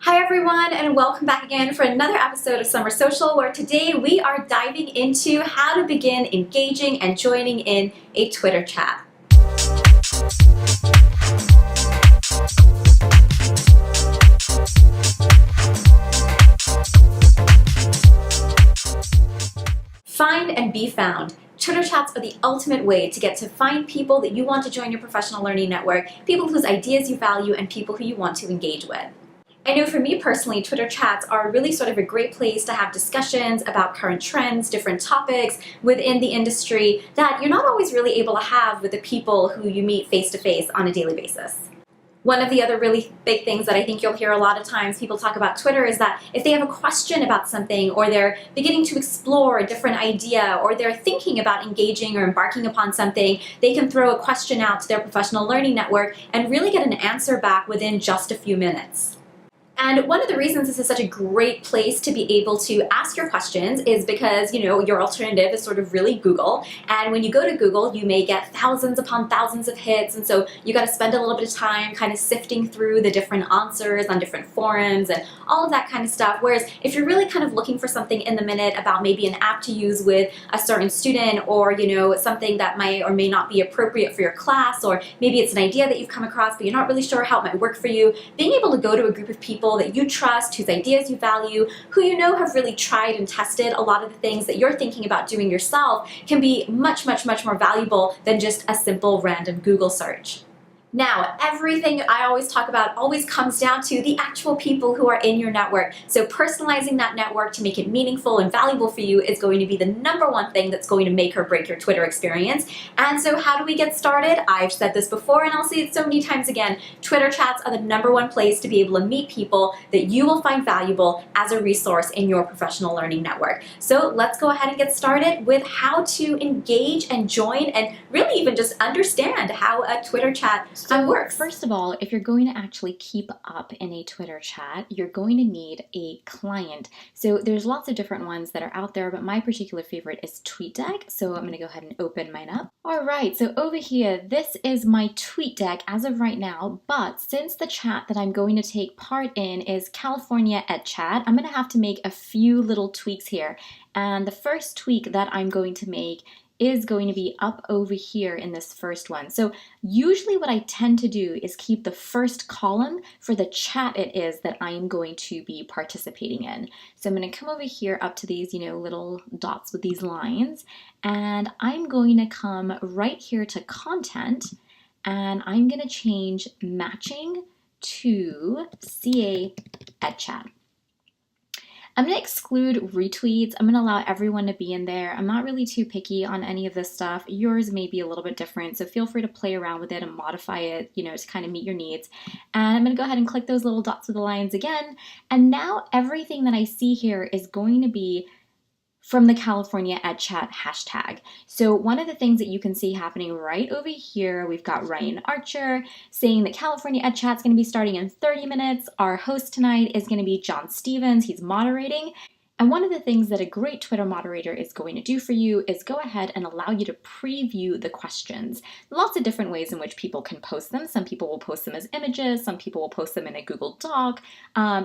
Hi everyone, and welcome back again for another episode of Summer Social, where today we are diving into how to begin engaging and joining in a Twitter chat. Find and be found. Twitter chats are the ultimate way to get to find people that you want to join your professional learning network, people whose ideas you value, and people who you want to engage with. I know for me personally, Twitter chats are really sort of a great place to have discussions about current trends, different topics within the industry that you're not always really able to have with the people who you meet face to face on a daily basis. One of the other really big things that I think you'll hear a lot of times people talk about Twitter is that if they have a question about something, or they're beginning to explore a different idea, or they're thinking about engaging or embarking upon something, they can throw a question out to their professional learning network and really get an answer back within just a few minutes. And one of the reasons this is such a great place to be able to ask your questions is because, your alternative is sort of really Google. And when you go to Google, you may get thousands upon thousands of hits. And so you got to spend a little bit of time kind of sifting through the different answers on different forums and all of that kind of stuff. Whereas if you're really kind of looking for something in the minute about maybe an app to use with a certain student, or, something that might or may not be appropriate for your class, or maybe it's an idea that you've come across, but you're not really sure how it might work for you, being able to go to a group of people that you trust, whose ideas you value, who you know have really tried and tested a lot of the things that you're thinking about doing yourself, can be much, much, much more valuable than just a simple random Google search. Now, everything I always talk about always comes down to the actual people who are in your network. So personalizing that network to make it meaningful and valuable for you is going to be the number one thing that's going to make or break your Twitter experience. And so how do we get started? I've said this before and I'll say it so many times again. Twitter chats are the number one place to be able to meet people that you will find valuable as a resource in your professional learning network. So let's go ahead and get started with how to engage and join and really even just understand how a Twitter chat works. First of all, if you're going to actually keep up in a Twitter chat, you're going to need a client. So there's lots of different ones that are out there, but my particular favorite is TweetDeck. So I'm going to go ahead and open mine up. All right, so over here, this is my TweetDeck as of right now, but since the chat that I'm going to take part in is California EdChat, I'm going to have to make a few little tweaks here. And the first tweak that I'm going to make is going to be up over here in this first one. So usually what I tend to do is keep the first column for the chat it is that I'm going to be participating in. So I'm going to come over here up to these, little dots with these lines, and I'm going to come right here to content, and I'm going to change matching to CA EdChat. I'm going to exclude retweets. I'm going to allow everyone to be in there. I'm not really too picky on any of this stuff. Yours may be a little bit different, so feel free to play around with it and modify it, to kind of meet your needs. And I'm going to go ahead and click those little dots with the lines again. And now everything that I see here is going to be from the California EdChat hashtag. So one of the things that you can see happening right over here, we've got Ryan Archer saying that California EdChat's going to be starting in 30 minutes. Our host tonight is going to be John Stevens. He's moderating. And one of the things that a great Twitter moderator is going to do for you is go ahead and allow you to preview the questions. Lots of different ways in which people can post them. Some people will post them as images, some people will post them in a Google Doc.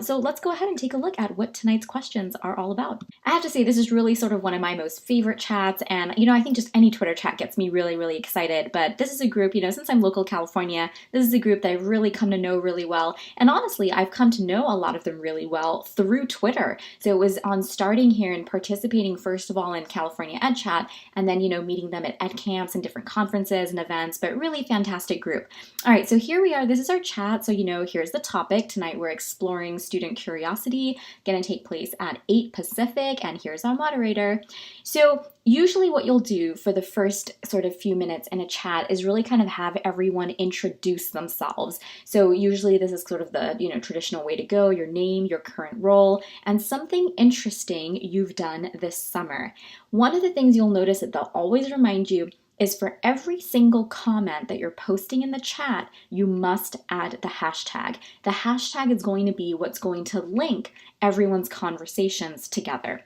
So let's go ahead and take a look at what tonight's questions are all about. I have to say, this is really sort of one of my most favorite chats, and I think just any Twitter chat gets me really, really excited. But this is a group, since I'm local California, this is a group that I've really come to know really well. And honestly, I've come to know a lot of them really well through Twitter. So it was on starting here and participating first of all in California EdChat, and then meeting them at ed camps and different conferences and events, but really fantastic group. All right, so here we are. This is our chat. So here's the topic. Tonight we're exploring student curiosity, going to take place at 8 Pacific, and here's our moderator. So usually what you'll do for the first sort of few minutes in a chat is really kind of have everyone introduce themselves. So usually this is sort of the traditional way to go, your name, your current role, and something interesting you've done this summer. One of the things you'll notice that they'll always remind you is for every single comment that you're posting in the chat, you must add the hashtag. The hashtag is going to be what's going to link everyone's conversations together.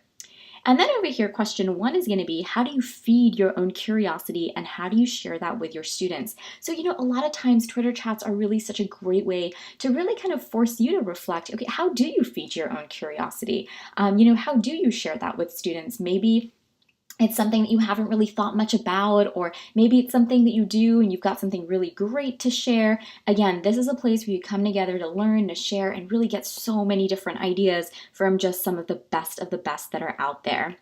And then over here, question 1 is going to be, how do you feed your own curiosity and how do you share that with your students? So, a lot of times Twitter chats are really such a great way to really kind of force you to reflect, okay, how do you feed your own curiosity? How do you share that with students? Maybe it's something that you haven't really thought much about, or maybe it's something that you do and you've got something really great to share. Again, this is a place where you come together to learn, to share, and really get so many different ideas from just some of the best that are out there.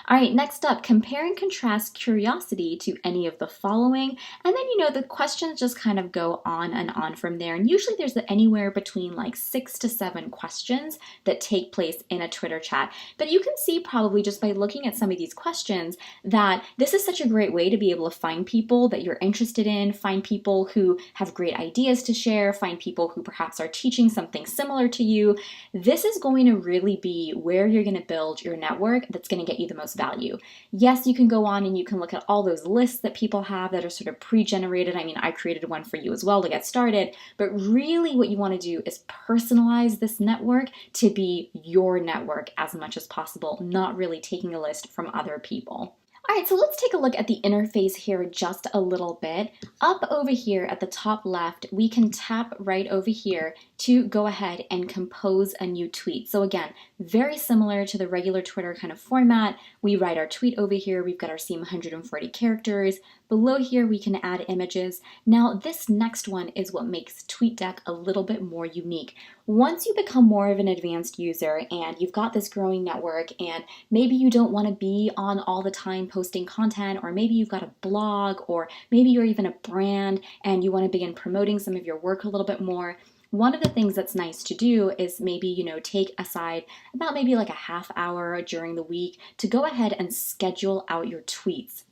All right, next up, compare and contrast curiosity to any of the following. And then, the questions just kind of go on and on from there. And usually there's anywhere between like 6 to 7 questions that take place in a Twitter chat. But you can see probably just by looking at some of these questions that this is such a great way to be able to find people that you're interested in, find people who have great ideas to share, find people who perhaps are teaching something similar to you. This is going to really be where you're going to build your network that's going to get you the most value. Yes, you can go on and you can look at all those lists that people have that are sort of pre-generated. I mean, I created one for you as well to get started, but really what you want to do is personalize this network to be your network as much as possible, not really taking a list from other people. All right, so let's take a look at the interface here just a little bit. Up over here at the top left, we can tap right over here to go ahead and compose a new tweet. So again, very similar to the regular Twitter kind of format. We write our tweet over here. We've got our same 140 characters. Below here, we can add images. Now, this next one is what makes TweetDeck a little bit more unique. Once you become more of an advanced user and you've got this growing network and maybe you don't want to be on all the time posting content, or maybe you've got a blog, or maybe you're even a brand and you want to begin promoting some of your work a little bit more, one of the things that's nice to do is maybe, take aside about maybe like a half hour during the week to go ahead and schedule out your tweets.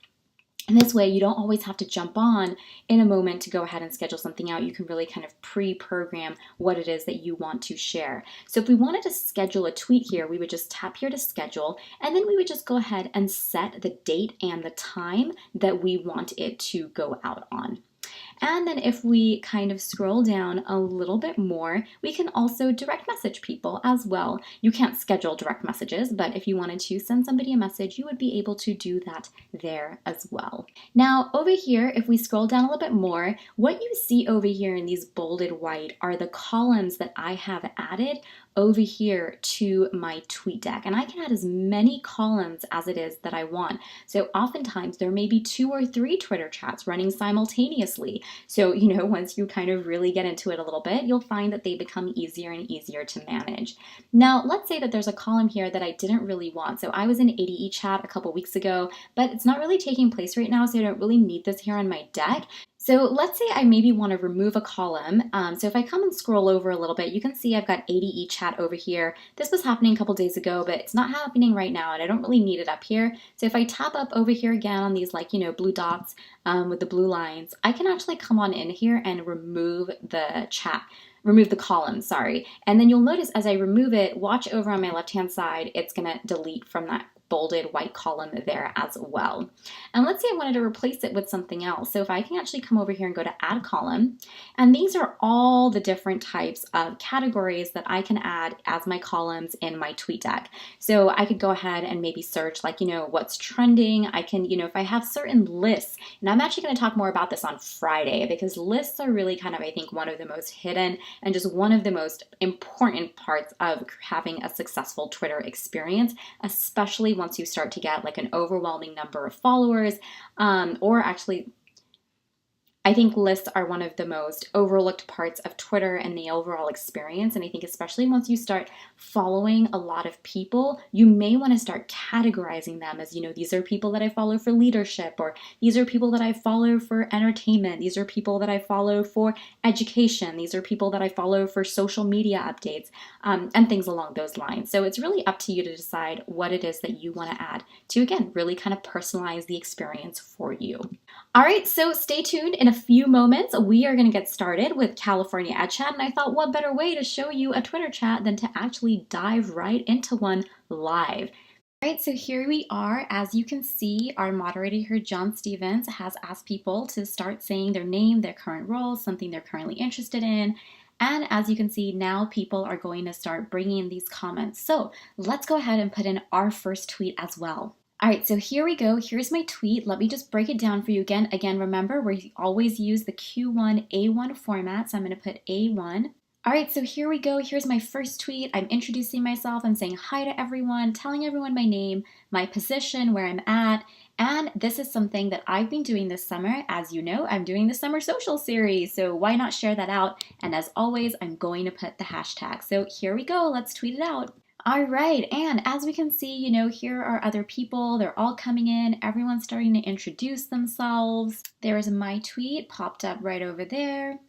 And this way, you don't always have to jump on in a moment to go ahead and schedule something out. You can really kind of pre-program what it is that you want to share. So if we wanted to schedule a tweet here, we would just tap here to schedule, and then we would just go ahead and set the date and the time that we want it to go out on. And then if we kind of scroll down a little bit more, we can also direct message people as well. You can't schedule direct messages, but if you wanted to send somebody a message, you would be able to do that there as well. Now over here, if we scroll down a little bit more, what you see over here in these bolded white are the columns that I have added over here to my TweetDeck, and I can add as many columns as it is that I want. So oftentimes there may be 2 or 3 Twitter chats running simultaneously. So, once you kind of really get into it a little bit, you'll find that they become easier and easier to manage. Now, let's say that there's a column here that I didn't really want. So I was in ADE chat a couple weeks ago, but it's not really taking place right now, so I don't really need this here on my deck. So let's say I maybe want to remove a column. So if I come and scroll over a little bit, you can see I've got ADE chat over here. This was happening a couple days ago, but it's not happening right now, and I don't really need it up here. So if I tap up over here again on these blue dots with the blue lines, I can actually come on in here and remove the column, sorry. And then you'll notice as I remove it, watch over on my left-hand side, it's gonna delete from that bolded white column there as well. And let's say I wanted to replace it with something else. So if I can actually come over here and go to add column, and these are all the different types of categories that I can add as my columns in my TweetDeck. So I could go ahead and maybe search what's trending. I can, if I have certain lists, and I'm actually going to talk more about this on Friday, because lists are really kind of, I think, one of the most hidden and just one of the most important parts of having a successful Twitter experience, especially once you start to get an overwhelming number of followers, or actually I think lists are one of the most overlooked parts of Twitter and the overall experience. And I think especially once you start following a lot of people, you may want to start categorizing them as, these are people that I follow for leadership, or these are people that I follow for entertainment. These are people that I follow for education. These are people that I follow for social media updates, and things along those lines. So it's really up to you to decide what it is that you want to add to, again, really kind of personalize the experience for you. All right, so stay tuned. In a few moments, we are going to get started with California Ad Chat, and I thought what better way to show you a Twitter chat than to actually dive right into one live. All right, so here we are. As you can see, our moderator here, John Stevens, has asked people to start saying their name, their current role, something they're currently interested in, And as you can see, now people are going to start bringing in these comments. So let's go ahead and put in our first tweet as well. All right, so here we go. Here's my tweet. Let me just break it down for you again. Again, remember, we always use the Q1 A1 format, so I'm going to put A1. All right, so here we go. Here's my first tweet. I'm introducing myself. I'm saying hi to everyone, telling everyone my name, my position, where I'm at. And this is something that I've been doing this summer. As you know, I'm doing the Summer Social Series, so why not share that out? And as always, I'm going to put the hashtag. So here we go. Let's tweet it out. All right, and as we can see, here are other people. They're all coming in. Everyone's starting to introduce themselves. There's my tweet popped up right over there.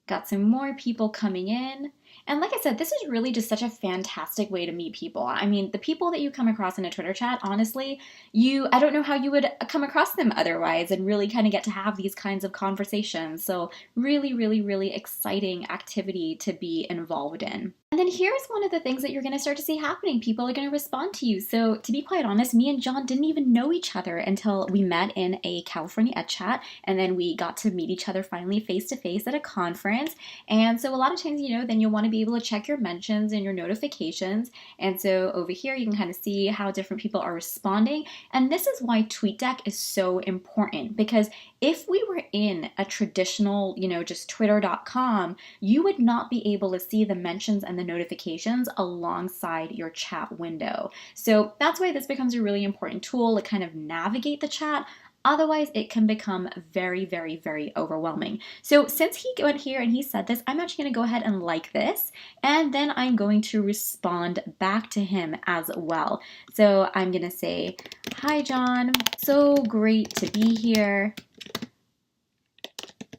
Got some more people coming in. And like I said, this is really just such a fantastic way to meet people. I mean, the people that you come across in a Twitter chat, honestly, I don't know how you would come across them otherwise and really kind of get to have these kinds of conversations. So really, really, really exciting activity to be involved in. And then here's one of the things that you're going to start to see happening. People are going to respond to you. So to be quite honest, me and John didn't even know each other until we met in a California Ed Chat. And then we got to meet each other finally face to face at a conference. And so a lot of times, then you'll want to be able to check your mentions and your notifications. And so over here, you can kind of see how different people are responding. And this is why TweetDeck is so important, because if we were in a traditional, just twitter.com, you would not be able to see the mentions and the notifications alongside your chat window. So that's why this becomes a really important tool to kind of navigate the chat. Otherwise, it can become very, very, very overwhelming. So since he went here and he said this, I'm actually going to go ahead and like this, and then I'm going to respond back to him as well. So I'm going to say, hi, John. So great to be here.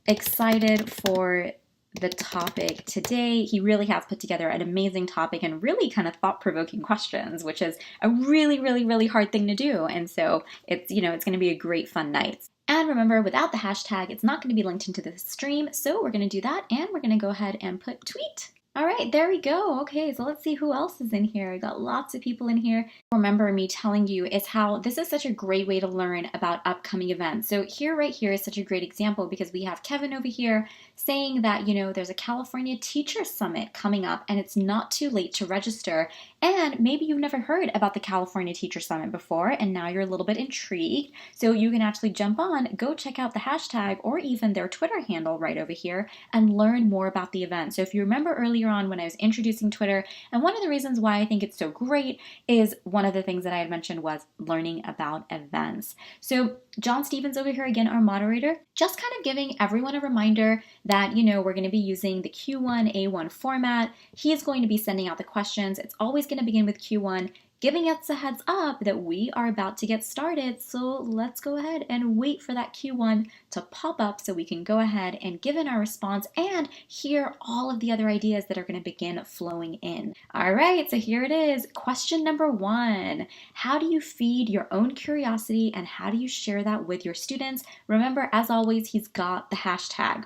Excited for the topic today. He really has put together an amazing topic and really kind of thought-provoking questions, which is a really, really, really hard thing to do. And so it's going to be a great fun night. And remember, without the hashtag, it's not going to be linked into the stream. So we're going to do that, and we're going to go ahead and put tweet. All right, there we go. Okay, so let's see who else is in here. I got lots of people in here. Remember me telling you is how this is such a great way to learn about upcoming events. So right here is such a great example because we have Kevin over here saying that, there's a California Teacher Summit coming up and it's not too late to register. And maybe you've never heard about the California Teacher Summit before and now you're a little bit intrigued. So you can actually jump on, go check out the hashtag or even their Twitter handle right over here and learn more about the event. So if you remember earlier on when I was introducing Twitter, and one of the reasons why I think it's so great is one of the things that I had mentioned was learning about events. So John Stevens over here, again, our moderator, just kind of giving everyone a reminder that, we're going to be using the Q1 A1 format. He is going to be sending out the questions. It's always going to begin with Q1, giving us a heads up that we are about to get started. So let's go ahead and wait for that Q1 to pop up so we can go ahead and give in our response and hear all of the other ideas that are going to begin flowing in. All right, so here it is. Question number 1. How do you feed your own curiosity and how do you share that with your students? Remember, as always, he's got the hashtag.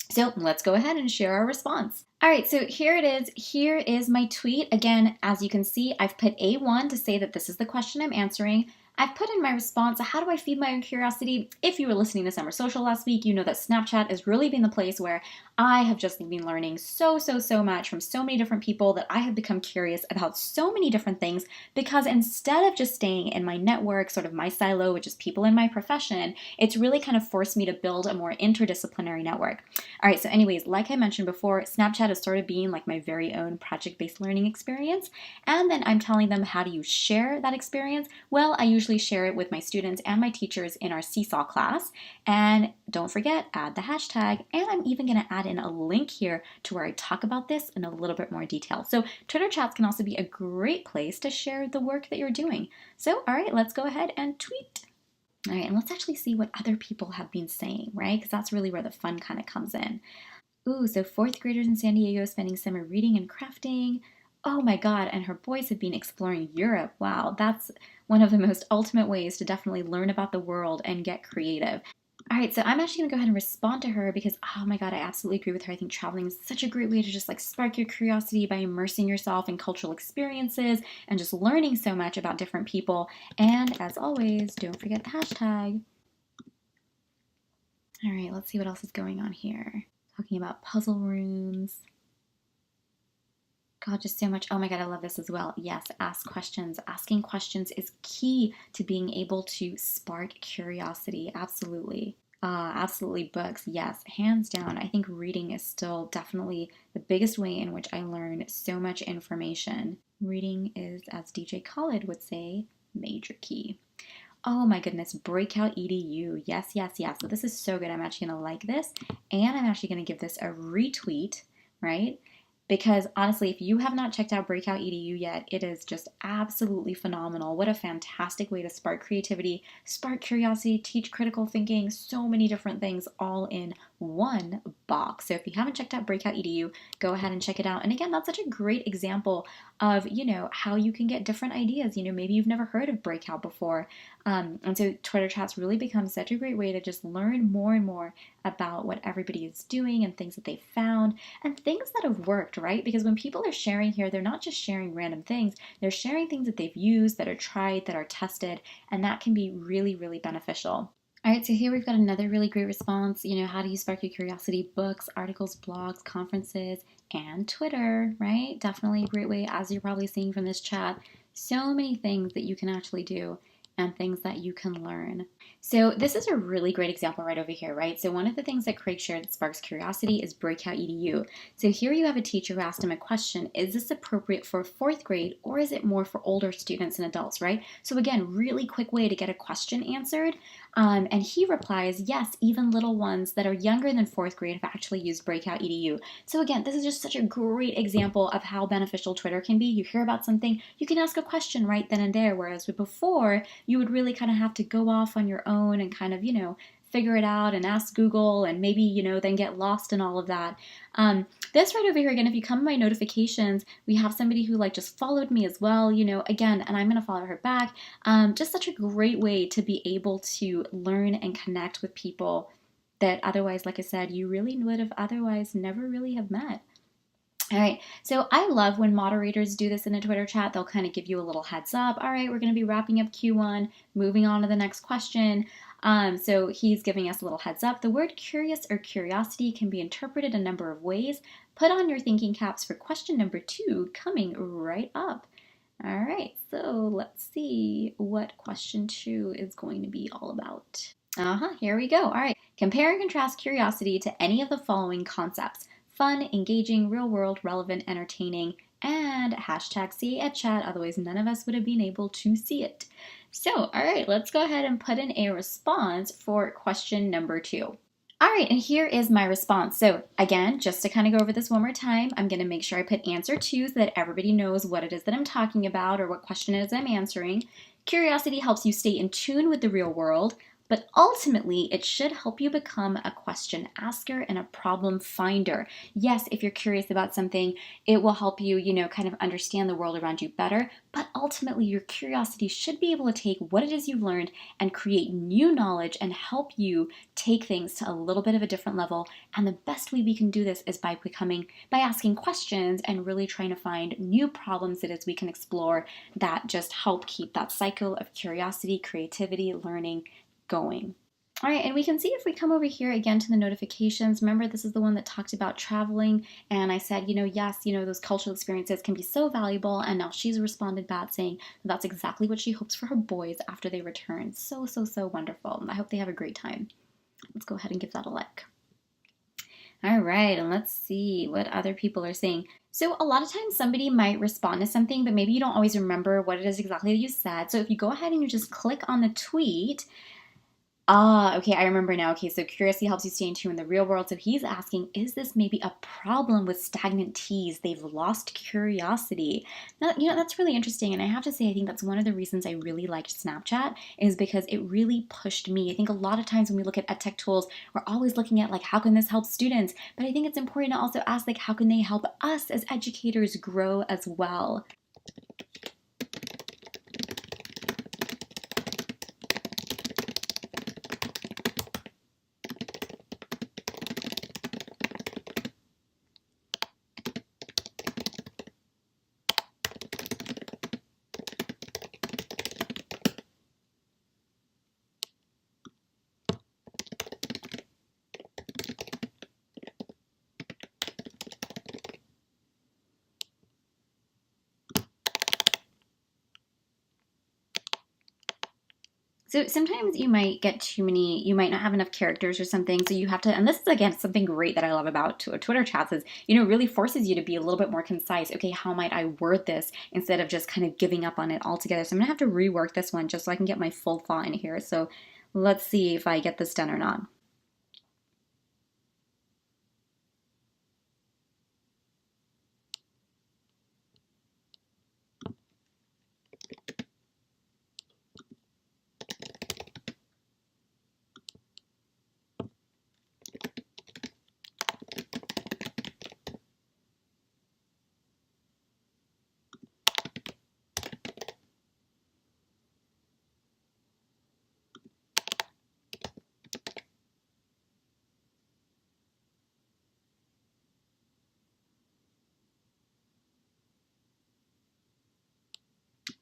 So let's go ahead and share our response. All right, so here it is. Here is my tweet. Again, as you can see, I've put A1 to say that this is the question I'm answering. I've put in my response, how do I feed my own curiosity? If you were listening to Summer Social last week, you know that Snapchat has really been the place where I have just been learning so much from so many different people that I have become curious about so many different things because instead of just staying in my network, sort of my silo, which is people in my profession, it's really kind of forced me to build a more interdisciplinary network. All right, so anyways, like I mentioned before, Snapchat has started being like my very own project-based learning experience. And then I'm telling them, how do you share that experience? Well, I usually share it with my students and my teachers in our Seesaw class. And don't forget, add the hashtag. And I'm even going to add in a link here to where I talk about this in a little bit more detail. So Twitter chats can also be a great place to share the work that you're doing. So, all right, let's go ahead and tweet. All right, and let's actually see what other people have been saying, right? Because that's really where the fun kind of comes in. Ooh, so 4th graders in San Diego spending summer reading and crafting. Oh my God, and her boys have been exploring Europe. Wow, that's one of the most ultimate ways to definitely learn about the world and get creative. All right, so I'm actually gonna go ahead and respond to her because, oh my God, I absolutely agree with her. I think traveling is such a great way to just like spark your curiosity by immersing yourself in cultural experiences and just learning so much about different people. And as always, don't forget the hashtag. All right, let's see what else is going on here. talking about puzzle rooms. God, just so much. Oh my God, I love this as well. Yes, ask questions. Asking questions is key to being able to spark curiosity. Absolutely. Absolutely, books. Yes, hands down. I think reading is still definitely the biggest way in which I learn so much information. Reading is, as DJ Khaled would say, major key. Oh my goodness, Breakout EDU. Yes, yes, yes. So this is so good. I'm actually going to like this, and I'm actually going to give this a retweet, right? Because honestly, if you have not checked out Breakout EDU yet, it is just absolutely phenomenal. What a fantastic way to spark creativity, spark curiosity, teach critical thinking, so many different things all in one box. So if you haven't checked out Breakout EDU, go ahead and check it out. And again, that's such a great example of, how you can get different ideas. Maybe you've never heard of Breakout before. And so Twitter chats really become such a great way to just learn more and more about what everybody is doing and things that they've found and things that have worked, right? Because when people are sharing here, they're not just sharing random things, they're sharing things that they've used, that are tried, that are tested, and that can be really, really beneficial. All right, so here we've got another really great response. How do you spark your curiosity? Books, articles, blogs, conferences, and Twitter, right? Definitely a great way, as you're probably seeing from this chat. So many things that you can actually do and things that you can learn. So this is a really great example right over here, right? So one of the things that Craig shared that sparks curiosity is Breakout EDU. So here you have a teacher who asked him a question, is this appropriate for fourth grade or is it more for older students and adults, right? So again, really quick way to get a question answered. And he replies, yes, even little ones that are younger than fourth grade have actually used Breakout EDU. So again, this is just such a great example of how beneficial Twitter can be. You hear about something, you can ask a question right then and there, whereas before, you would really kind of have to go off on your own and kind of, figure it out and ask Google and maybe, then get lost in all of that. This right over here, again, if you come to my notifications, we have somebody who just followed me as well, again, and I'm going to follow her back. Just such a great way to be able to learn and connect with people that otherwise, like I said, you really would have otherwise never really have met. All right, so I love when moderators do this in a Twitter chat. They'll kind of give you a little heads up. All right, we're going to be wrapping up Q1, moving on to the next question. So he's giving us a little heads up. The word curious or curiosity can be interpreted a number of ways. Put on your thinking caps for question number 2 coming right up. All right, so let's see what question 2 is going to be all about. Here we go. All right, compare and contrast curiosity to any of the following concepts. Fun, engaging, real world, relevant, entertaining, and hashtag see at chat, otherwise none of us would have been able to see it. So, all right, let's go ahead and put in a response for question number 2. All right, and here is my response. So again, just to kind of go over this one more time, I'm going to make sure I put answer 2 so that everybody knows what it is that I'm talking about or what question it is I'm answering. Curiosity helps you stay in tune with the real world. But ultimately, it should help you become a question asker and a problem finder. Yes, if you're curious about something, it will help you, kind of understand the world around you better. But ultimately, your curiosity should be able to take what it is you've learned and create new knowledge and help you take things to a little bit of a different level. And the best way we can do this is by asking questions and really trying to find new problems that is we can explore that just help keep that cycle of curiosity, creativity, learning going. All right, and we can see if we come over here again to the notifications. Remember, this is the one that talked about traveling, and I said, yes, those cultural experiences can be so valuable, and now she's responded back saying that's exactly what she hopes for her boys after they return. So, so, so wonderful. I hope they have a great time. Let's go ahead and give that a like. All right, and let's see what other people are saying. So a lot of times somebody might respond to something, but maybe you don't always remember what it is exactly that you said. So if you go ahead and you just click on the tweet, okay, I remember now. Okay, so curiosity helps you stay in tune in the real world. So he's asking, is this maybe a problem with stagnant teas? They've lost curiosity. Now, that's really interesting. And I have to say, I think that's one of the reasons I really liked Snapchat is because it really pushed me. I think a lot of times when we look at edtech tools, we're always looking at how can this help students? But I think it's important to also ask how can they help us as educators grow as well? So sometimes you might get too many, you might not have enough characters or something. So you have to, and this is again something great that I love about Twitter chats is, really forces you to be a little bit more concise. Okay, how might I word this instead of just kind of giving up on it altogether? So I'm gonna have to rework this one just so I can get my full thought in here. So let's see if I get this done or not.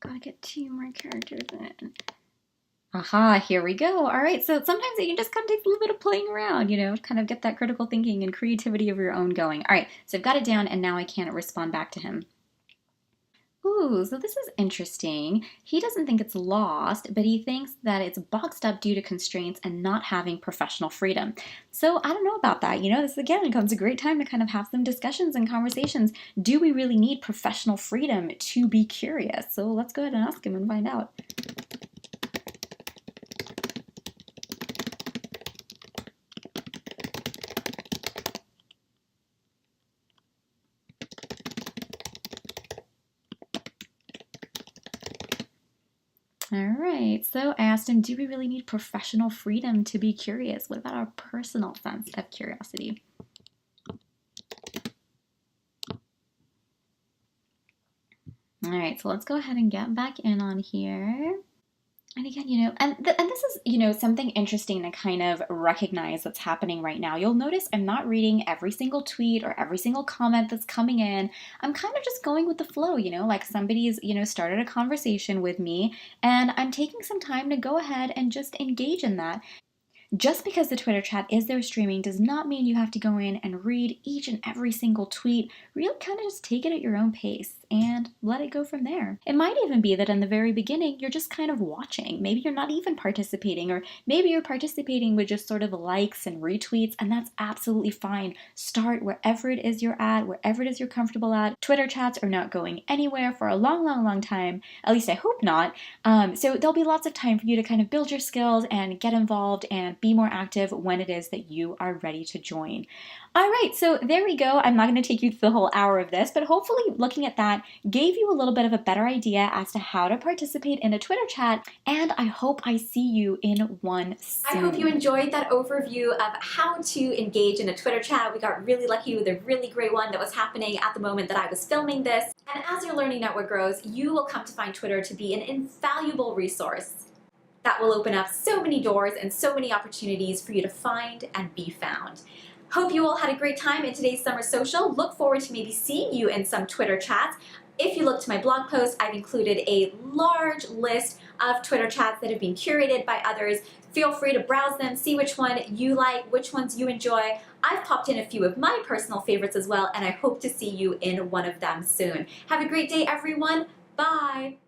Gotta get 2 more characters in. Aha, here we go. All right, so sometimes it can just kind of take a little bit of playing around, kind of get that critical thinking and creativity of your own going. All right, so I've got it down and now I can't respond back to him. Ooh, so this is interesting. He doesn't think it's lost, but he thinks that it's boxed up due to constraints and not having professional freedom. So I don't know about that. This again comes a great time to kind of have some discussions and conversations. Do we really need professional freedom to be curious? So let's go ahead and ask him and find out. All right, so I asked him, do we really need professional freedom to be curious? What about our personal sense of curiosity? All right, so let's go ahead and get back in on here. And again, and this is, something interesting to kind of recognize that's happening right now. You'll notice I'm not reading every single tweet or every single comment that's coming in. I'm kind of just going with the flow, like somebody's, started a conversation with me and I'm taking some time to go ahead and just engage in that. Just because the Twitter chat is there streaming does not mean you have to go in and read each and every single tweet. Really kind of just take it at your own pace and let it go from there. It might even be that in the very beginning, you're just kind of watching. Maybe you're not even participating, or maybe you're participating with just sort of likes and retweets, and that's absolutely fine. Start wherever it is you're at, wherever it is you're comfortable at. Twitter chats are not going anywhere for a long, long, long time. At least I hope not. So there'll be lots of time for you to kind of build your skills and get involved and be more active when it is that you are ready to join. All right, so there we go. I'm not going to take you through the whole hour of this, but hopefully looking at that gave you a little bit of a better idea as to how to participate in a Twitter chat, and I hope I see you in one soon. I hope you enjoyed that overview of how to engage in a Twitter chat. We got really lucky with a really great one that was happening at the moment that I was filming this. And as your learning network grows, you will come to find Twitter to be an invaluable resource that will open up so many doors and so many opportunities for you to find and be found. Hope you all had a great time in today's summer social. Look forward to maybe seeing you in some Twitter chats. If you look to my blog post, I've included a large list of Twitter chats that have been curated by others. Feel free to browse them, see which one you like, which ones you enjoy. I've popped in a few of my personal favorites as well, and I hope to see you in one of them soon. Have a great day, everyone. Bye.